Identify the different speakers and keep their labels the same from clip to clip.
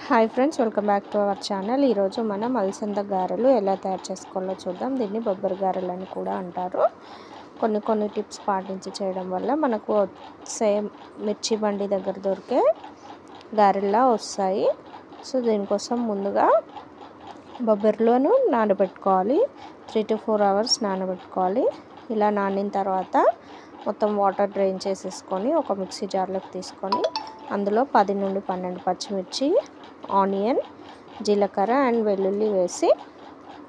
Speaker 1: Hi friends, welcome back to our channel. ఈరోజు మనం అలసంద గారెలు ఎలా తయారు చేసుకోవాలో చూద్దాం. దీన్ని బొబ్బరి గారెలు అని కూడా అంటారు. కొన్ని టిప్స్ పాటించి చేయడం వల్ల మనకు సేమ్ మిర్చి బండి దగ్గర దొరికే గారెల్లా వస్తాయి. సో దీనికోసం ముందుగా బొబ్బరిలోను నానబెట్టుకోవాలి. 3 to 4 hours నానబెట్టుకోవాలి. ఇలా నానిన తర్వాత మొత్తం వాటర్ డ్రైన్ చేసేసుకొని ఒక మిక్సీ జార్లోకి తీసుకొని అందులో 10 నుండి 12 పచ్చిమిర్చి, ఆనియన్, జీలకర్ర అండ్ వెల్లుల్లి వేసి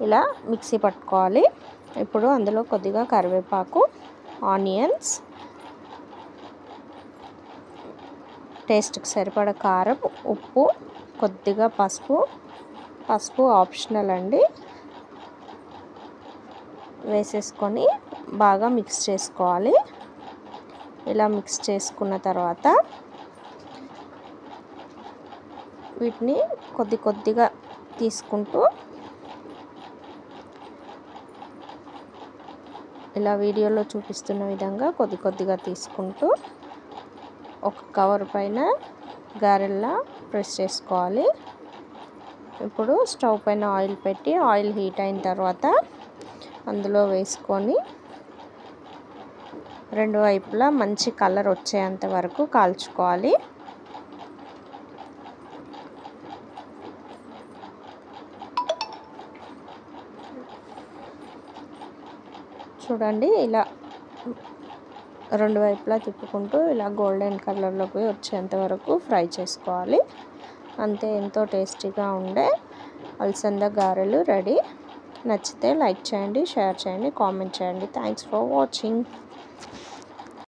Speaker 1: ఇలా మిక్సీ పట్టుకోవాలి. ఇప్పుడు అందులో కొద్దిగా కరివేపాకు, ఆనియన్స్, టేస్ట్కి సరిపడా కారం, ఉప్పు, కొద్దిగా పసుపు ఆప్షనల్ అండి, వేసేసుకొని బాగా మిక్స్ చేసుకోవాలి. ఇలా మిక్స్ చేసుకున్న తర్వాత వీటిని కొద్దిగా తీసుకుంటూ ఇలా వీడియోలో చూపిస్తున్న విధంగా కొద్దిగా తీసుకుంటూ ఒక కవర్ పైన గారెల్లా ప్రెస్ చేసుకోవాలి. ఇప్పుడు స్టవ్ పైన ఆయిల్ పెట్టి ఆయిల్ హీట్ అయిన తర్వాత అందులో వేసుకొని రెండు వైపులా మంచి కలర్ వచ్చేంత వరకు కాల్చుకోవాలి. చూడండి, ఇలా రెండు వైపులా తిప్పుకుంటూ ఇలా గోల్డెన్ కలర్లోకి వచ్చేంత వరకు ఫ్రై చేసుకోవాలి. అంతే, ఎంతో టేస్టీగా ఉండే అలసంద గారెలు రెడీ. నచ్చితే లైక్ చేయండి, షేర్ చేయండి, కామెంట్ చేయండి. Thanks for watching.